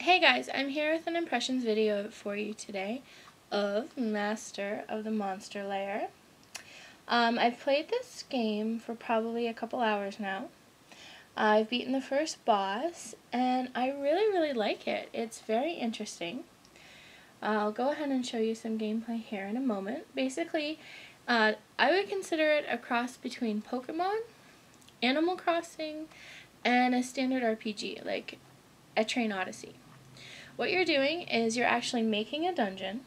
Hey guys, I'm here with an impressions video for you today of Master of the Monster Lair. I've played this game for probably a couple hours now. I've beaten the first boss and I really like it. It's very interesting. I'll go ahead and show you some gameplay here in a moment. Basically, I would consider it a cross between Pokemon, Animal Crossing, and a standard RPG like a Train Odyssey. What you're doing is you're actually making a dungeon.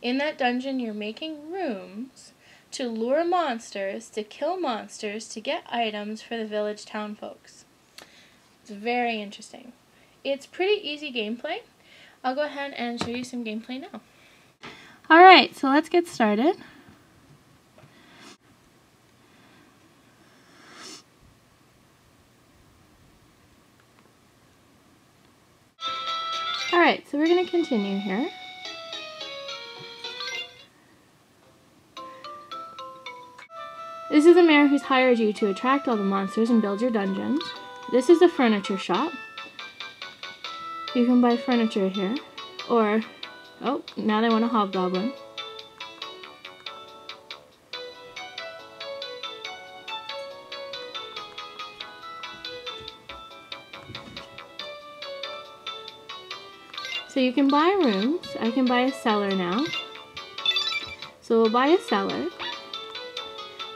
In that dungeon you're making rooms to lure monsters, to kill monsters, to get items for the village town folks. It's very interesting. It's pretty easy gameplay. I'll go ahead and show you some gameplay now. Alright, so let's get started. Alright, so we're going to continue here. This is the mayor who's hired you to attract all the monsters and build your dungeons. This is the furniture shop. You can buy furniture here. Or, oh, now they want a hobgoblin. So you can buy rooms. I can buy a cellar now. So we'll buy a cellar.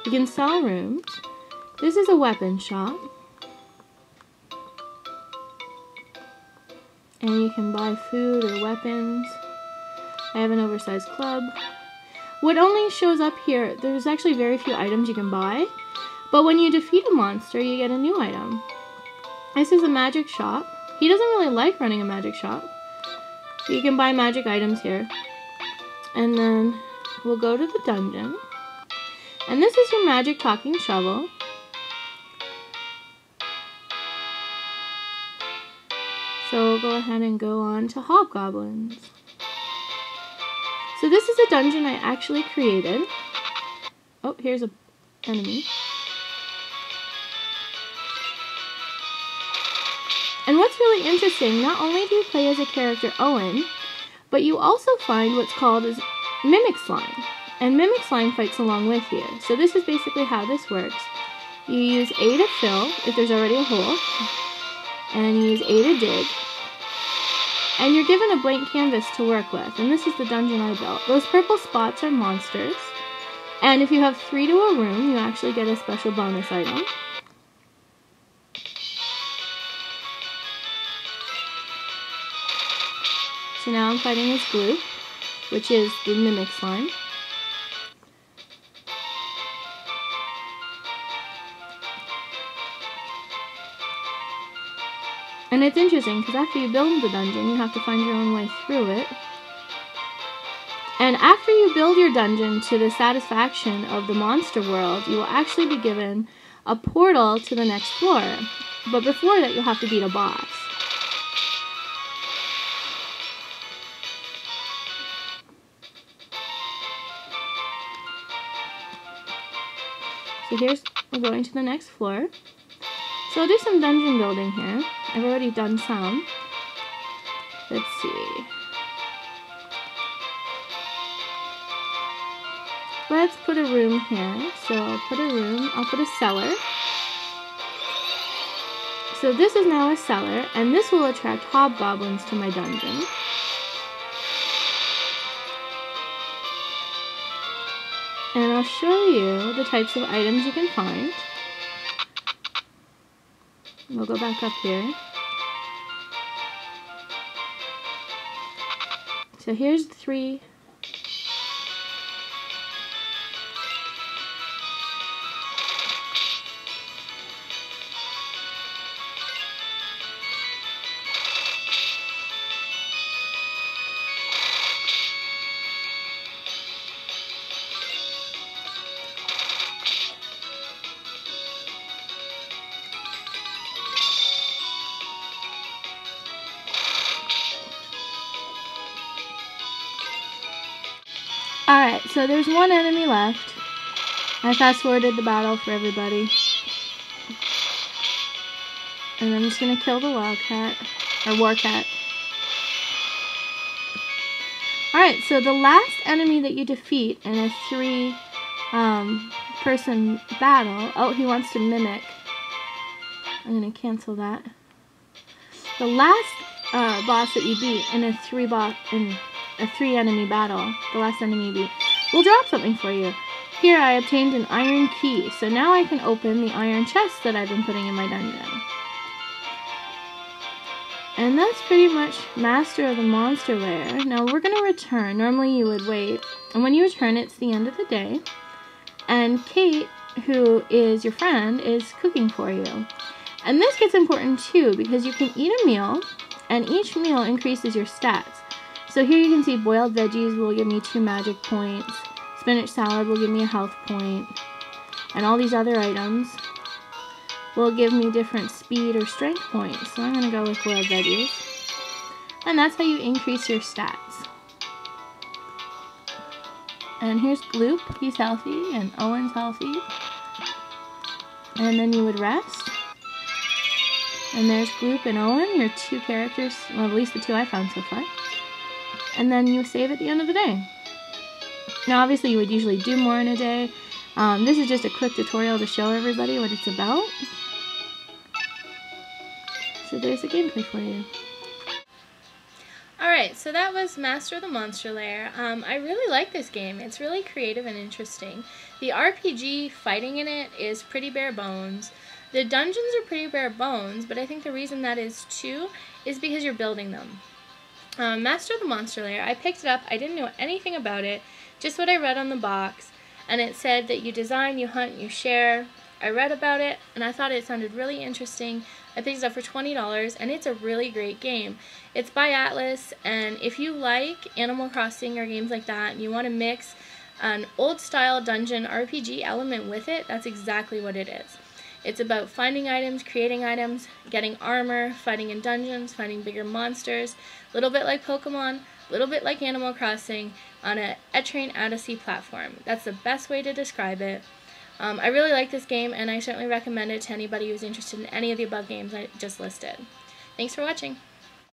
You can sell rooms. This is a weapon shop. And you can buy food or weapons. I have an oversized club. What only shows up here, there's actually very few items you can buy. But when you defeat a monster, you get a new item. This is a magic shop. He doesn't really like running a magic shop. You can buy magic items here. And then we'll go to the dungeon. And this is your magic talking shovel. So we'll go ahead and go on to hobgoblins. So this is a dungeon I actually created. Oh, here's an enemy. And what's really interesting, not only do you play as a character Owen, but you also find what's called as Mimic Slime. And Mimic Slime fights along with you. So this is basically how this works. You use A to fill, if there's already a hole, and you use A to dig. And you're given a blank canvas to work with, and this is the dungeon I built. Those purple spots are monsters, and if you have 3 to a room, you actually get a special bonus item. So now I'm fighting this Gloop, which is the Mimic Slime. And it's interesting, because after you build the dungeon, you have to find your own way through it. And after you build your dungeon to the satisfaction of the monster world, you will actually be given a portal to the next floor. But before that, you'll have to beat a boss. So we're going to the next floor. So I'll do some dungeon building here. I've already done some. Let's see. Let's put a room here. So I'll put a room, I'll put a cellar. So this is now a cellar, and this will attract hobgoblins to my dungeon. And I'll show you the types of items you can find. We'll go back up here. So here's 3. Alright, so there's one enemy left. I fast-forwarded the battle for everybody. And I'm just going to kill the wildcat, or warcat. Alright, so the last enemy that you defeat in a 3-person battle... Oh, he wants to mimic. I'm going to cancel that. The last boss that you beat in a 3-enemy battle, the last enemy you beat, will drop something for you. Here I obtained an iron key, so now I can open the iron chest that I've been putting in my dungeon. And that's pretty much Master of the Monster Lair. Now we're going to return. Normally you would wait, and when you return it's the end of the day, and Kate, who is your friend, is cooking for you. And this gets important too, because you can eat a meal, and each meal increases your stats. So here you can see boiled veggies will give me 2 magic points, spinach salad will give me a health point, and all these other items will give me different speed or strength points. So I'm going to go with boiled veggies. And that's how you increase your stats. And here's Gloop, he's healthy, and Owen's healthy. And then you would rest. And there's Gloop and Owen, your 2 characters, well, at least the 2 I found so far. And then you save at the end of the day. Now obviously you would usually do more in a day. This is just a quick tutorial to show everybody what it's about. So there's the gameplay for you. Alright, so that was Master of the Monster Lair. I really like this game. It's really creative and interesting. The RPG fighting in it is pretty bare bones. The dungeons are pretty bare bones, but I think the reason that is too is because you're building them. Master of the Monster Lair, I picked it up, I didn't know anything about it, just what I read on the box, and it said that you design, you hunt, you share. I read about it, and I thought it sounded really interesting. I picked it up for $20, and it's a really great game. It's by Atlas, and if you like Animal Crossing or games like that, and you want to mix an old-style dungeon RPG element with it, that's exactly what it is. It's about finding items, creating items, getting armor, fighting in dungeons, fighting bigger monsters, a little bit like Pokemon, a little bit like Animal Crossing, on a Etrain Odyssey platform. That's the best way to describe it. I really like this game, and I certainly recommend it to anybody who's interested in any of the above games I just listed. Thanks for watching.